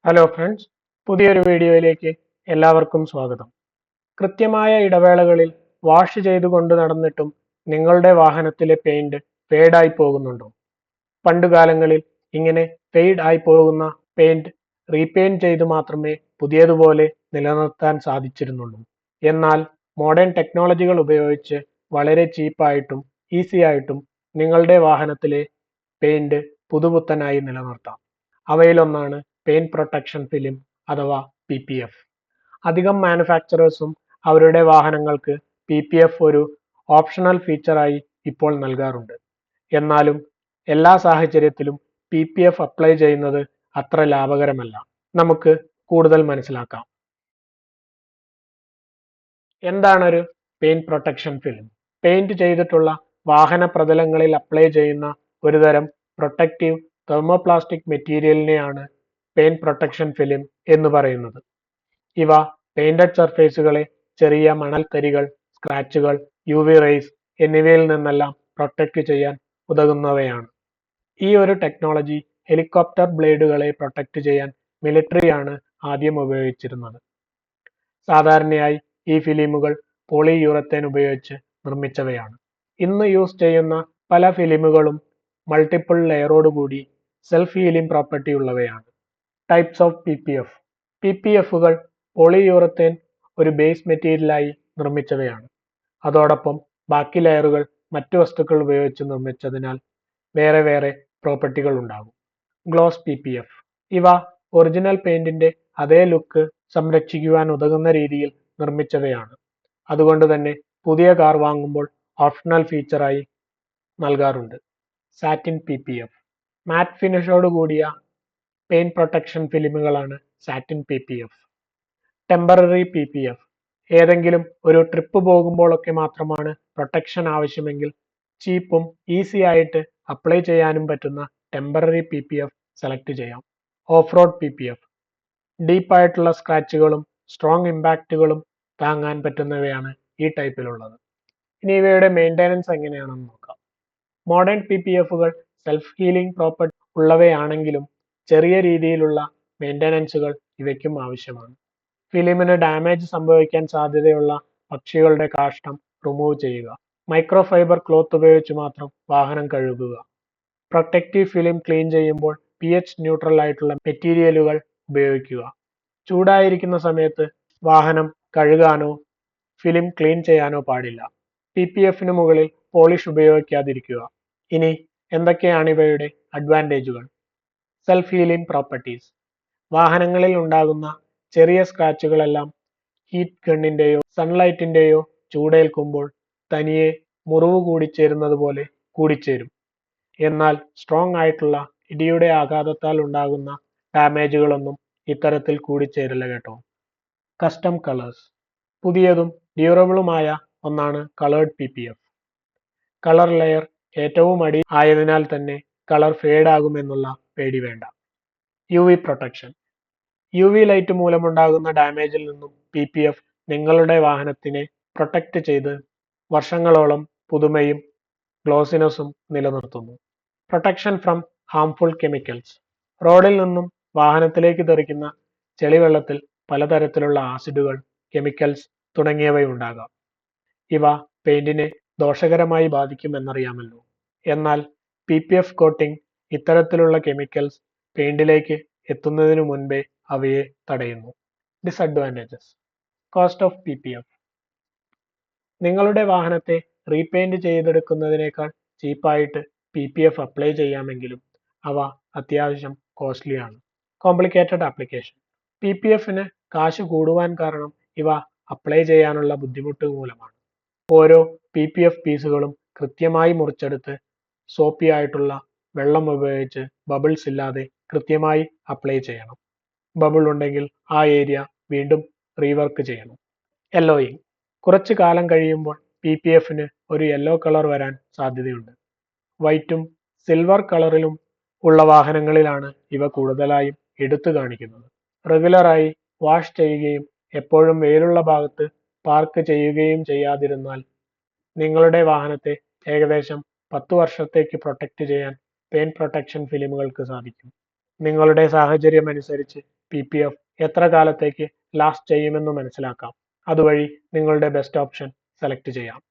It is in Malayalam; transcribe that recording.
ഹലോ ഫ്രണ്ട്സ്, പുതിയൊരു വീഡിയോയിലേക്ക് എല്ലാവർക്കും സ്വാഗതം. കൃത്യമായ ഇടവേളകളിൽ വാഷ് ചെയ്തുകൊണ്ട് നടന്നിട്ടും നിങ്ങളുടെ വാഹനത്തിലെ പെയിന്റ് ഫേഡായി പോകുന്നുണ്ടോ? പണ്ടുകാലങ്ങളിൽ ഇങ്ങനെ ഫെയ്ഡ് ആയി പോകുന്ന പെയിന്റ് റീപെയിന്റ് ചെയ്ത് മാത്രമേ പുതിയതുപോലെ നിലനിർത്താൻ സാധിച്ചിരുന്നുള്ളൂ. എന്നാൽ മോഡേൺ ടെക്നോളജികൾ ഉപയോഗിച്ച് വളരെ ചീപ്പായിട്ടും ഈസി ആയിട്ടും നിങ്ങളുടെ വാഹനത്തിലെ പെയിന്റ് പുതുപുത്തനായി നിലനിർത്താം. അവയിലൊന്നാണ് പെയിന്റ് പ്രൊട്ടക്ഷൻ ഫിലിം അഥവാ PPF. അധികം മാനുഫാക്ചറേഴ്സും അവരുടെ വാഹനങ്ങൾക്ക് PPF ഒരു ഓപ്ഷണൽ ഫീച്ചറായി ഇപ്പോൾ നൽകാറുണ്ട്. എന്നാലും എല്ലാ സാഹചര്യത്തിലും PPF അപ്ലൈ ചെയ്യുന്നത് അത്ര ലാഭകരമല്ല. നമുക്ക് കൂടുതൽ മനസ്സിലാക്കാം. എന്താണ് ഒരു പെയിന്റ് പ്രൊട്ടക്ഷൻ ഫിലിം? പെയിന്റ് ചെയ്തിട്ടുള്ള വാഹന പ്രതലങ്ങളിൽ അപ്ലൈ ചെയ്യുന്ന ഒരുതരം പ്രൊട്ടക്റ്റീവ് തെർമോപ്ലാസ്റ്റിക് മെറ്റീരിയലിനെയാണ് പെയിന്റ് പ്രൊട്ടക്ഷൻ ഫിലിം എന്ന് പറയുന്നത്. ഇവ പെയിന്റഡ് സർഫേസുകളെ ചെറിയ മണൽത്തരികൾ, സ്ക്രാച്ചുകൾ, UV റേസ് എന്നിവയിൽ നിന്നെല്ലാം പ്രൊട്ടക്റ്റ് ചെയ്യാൻ ഉതകുന്നവയാണ്. ഈ ഒരു ടെക്നോളജി ഹെലികോപ്റ്റർ ബ്ലേഡുകളെ പ്രൊട്ടക്റ്റ് ചെയ്യാൻ മിലിറ്ററിയാണ് ആദ്യം ഉപയോഗിച്ചിരുന്നത്. സാധാരണയായി ഈ ഫിലിമുകൾ പോളിയൂറത്തേൻ ഉപയോഗിച്ച് നിർമ്മിച്ചവയാണ്. ഇന്ന് യൂസ് ചെയ്യുന്ന പല ഫിലിമുകളും മൾട്ടിപ്പിൾ ലെയറോടുകൂടി സെൽഫ് ഹീലിംഗ് പ്രോപ്പർട്ടി ഉള്ളവയാണ്. Types of PPF. PPFകൾ പോളിയൂറത്തേൻ ഒരു ബേസ് മെറ്റീരിയലായി നിർമ്മിച്ചവയാണ്. അതോടൊപ്പം ബാക്കി ലെയറുകൾ മറ്റു വസ്തുക്കൾ ഉപയോഗിച്ച് നിർമ്മിച്ചതിനാൽ വേറെ വേറെ പ്രോപ്പർട്ടികൾ ഉണ്ടാകും. Gloss PPF. ഇവ ഒറിജിനൽ പെയിന്റിന്റെ അതേ ലുക്ക് സംരക്ഷിക്കുവാൻ ഉതകുന്ന രീതിയിൽ നിർമ്മിച്ചവയാണ്. അതുകൊണ്ട് തന്നെ പുതിയ കാർ വാങ്ങുമ്പോൾ ഓപ്ഷണൽ ഫീച്ചറായി നൽകാറുണ്ട്. Satin PPF. മാറ്റ് ഫിനിഷോട് കൂടിയ പെയിന്റ് പ്രൊട്ടക്ഷൻ ഫിലിമുകളാണ് സാറ്റിൻ PPF. Temporary PPF. ഏതെങ്കിലും ഒരു ട്രിപ്പ് പോകുമ്പോഴൊക്കെ മാത്രമാണ് പ്രൊട്ടക്ഷൻ ആവശ്യമെങ്കിൽ ചീപ്പും ഈസി ആയിട്ട് അപ്ലൈ ചെയ്യാനും പറ്റുന്ന ടെമ്പററി PPF സെലക്ട് ചെയ്യാം. Off road PPF. ഡീപ്പായിട്ടുള്ള സ്ക്രാച്ചുകളും സ്ട്രോങ് ഇമ്പാക്റ്റുകളും താങ്ങാൻ പറ്റുന്നവയാണ് ഈ ടൈപ്പിലുള്ളത്. ഇനി ഇവയുടെ മെയിൻ്റെനൻസ് എങ്ങനെയാണെന്ന് നോക്കാം. മോഡേൺ PPFകൾ സെൽഫ് ഹീലിംഗ് പ്രോപ്പർട്ടി ഉള്ളവയാണെങ്കിലും ചെറിയ രീതിയിലുള്ള മെയിൻ്റെനൻസുകൾ ഇവയ്ക്കും ആവശ്യമാണ്. ഫിലിമിന് ഡാമേജ് സംഭവിക്കാൻ സാധ്യതയുള്ള പക്ഷികളുടെ കാഷ്ടം റിമൂവ് ചെയ്യുക. മൈക്രോഫൈബർ ക്ലോത്ത് ഉപയോഗിച്ച് മാത്രം വാഹനം കഴുകുക. പ്രൊട്ടക്റ്റീവ് ഫിലിം ക്ലീൻ ചെയ്യുമ്പോൾ pH ന്യൂട്രൽ ആയിട്ടുള്ള മെറ്റീരിയലുകൾ ഉപയോഗിക്കുക. ചൂടായിരിക്കുന്ന സമയത്ത് വാഹനം കഴുകാനോ ഫിലിം ക്ലീൻ ചെയ്യാനോ പാടില്ല. PPFന് മുകളിൽ പോളിഷ് ഉപയോഗിക്കാതിരിക്കുക. ഇനി എന്തൊക്കെയാണ് ഇവയുടെ അഡ്വാൻറ്റേജുകൾ? Self healing properties. വാഹനങ്ങളിൽ ഉണ്ടാകുന്ന ചെറിയ സ്ക്രാച്ചുകളെല്ലാം ഹീറ്റ് ഗണ്ണിന്റെയോ സൺലൈറ്റിന്റെയോ ചൂടേൽക്കുമ്പോൾ തനിയെ മുറിവ് കൂടിച്ചേരുന്നത് പോലെ കൂടിച്ചേരും. എന്നാൽ സ്ട്രോങ് ആയിട്ടുള്ള ഇടിയുടെ ആഘാതത്താൽ ഉണ്ടാകുന്ന ഡാമേജുകളൊന്നും ഇത്തരത്തിൽ കൂടിച്ചേരില്ല കേട്ടോ. Custom colours. പുതിയതും ഡ്യൂറബിളുമായ ഒന്നാണ് കളേർഡ് PPF. കളർ ലെയർ ഏറ്റവും അടി ആയതിനാൽ തന്നെ കളർ ഫേഡ് ആകുമെന്നുള്ള പേടി വേണ്ട. UV protection. UV ലൈറ്റ് മൂലമുണ്ടാകുന്ന ഡാമേജിൽ നിന്നും PPF നിങ്ങളുടെ വാഹനത്തിനെ പ്രൊട്ടക്റ്റ് ചെയ്ത് വർഷങ്ങളോളം പുതുമയും ഗ്ലോസിനെസ്സും നിലനിർത്തുന്നു. Protection from harmful chemicals. റോഡിൽ നിന്നും വാഹനത്തിലേക്ക് തെറിക്കുന്ന ചെളിവെള്ളത്തിൽ പലതരത്തിലുള്ള ആസിഡുകൾ, കെമിക്കൽസ് തുടങ്ങിയവയുണ്ടാകാം. ഇവ പെയിന്റിനെ ദോഷകരമായി ബാധിക്കുമെന്നറിയാമല്ലോ. എന്നാൽ PPF കോട്ടിംഗ് ഇത്തരത്തിലുള്ള കെമിക്കൽസ് പെയിന്റിലേക്ക് എത്തുന്നതിനു മുൻപേ അവയെ തടയുന്നു. ഡിസഡ്വാൻറ്റേജസ്. Cost of PPF. നിങ്ങളുടെ വാഹനത്തെ റീപെയിന്റ് ചെയ്തെടുക്കുന്നതിനേക്കാൾ ചീപ്പായിട്ട് PPF അപ്ലൈ ചെയ്യാമെങ്കിലും അവ അത്യാവശ്യം കോസ്റ്റ്ലിയാണ്. Complicated application. PPFന് കാശ് കൂടുവാൻ കാരണം ഇവ അപ്ലൈ ചെയ്യാനുള്ള ബുദ്ധിമുട്ട് മൂലമാണ്. ഓരോ PPF പീസുകളും കൃത്യമായി മുറിച്ചെടുത്ത് സോപ്പി ആയിട്ടുള്ള വെള്ളം ഉപയോഗിച്ച് ബബിൾസ് ഇല്ലാതെ കൃത്യമായി അപ്ലൈ ചെയ്യണം. ബബിൾ ഉണ്ടെങ്കിൽ ആ ഏരിയ വീണ്ടും റീവർക്ക് ചെയ്യണം. യെല്ലോയിങ്. കുറച്ചു കാലം കഴിയുമ്പോൾ PPFന് ഒരു യെല്ലോ കളർ വരാൻ സാധ്യതയുണ്ട്. വൈറ്റും സിൽവർ കളറിലും ഉള്ള വാഹനങ്ങളിലാണ് ഇവ കൂടുതലായും എടുത്തു കാണിക്കുന്നത്. റെഗുലറായി വാഷ് ചെയ്യുകയും എപ്പോഴും വെയിലുള്ള ഭാഗത്ത് പാർക്ക് ചെയ്യുകയും ചെയ്യാതിരുന്നാൽ നിങ്ങളുടെ വാഹനത്തെ ഏകദേശം 10 വർഷത്തേക്ക് പ്രൊട്ടക്റ്റ് ചെയ്യാൻ പെയിന്റ് പ്രൊട്ടക്ഷൻ ഫിലിമുകൾക്ക് സാധിക്കും. നിങ്ങളുടെ സാഹചര്യം അനുസരിച്ച് PPF എത്ര കാലത്തേക്ക് ലാസ്റ്റ് ചെയ്യുമെന്ന് മനസ്സിലാക്കാം. അതുവഴി നിങ്ങളുടെ ബെസ്റ്റ് ഓപ്ഷൻ സെലക്ട് ചെയ്യാം.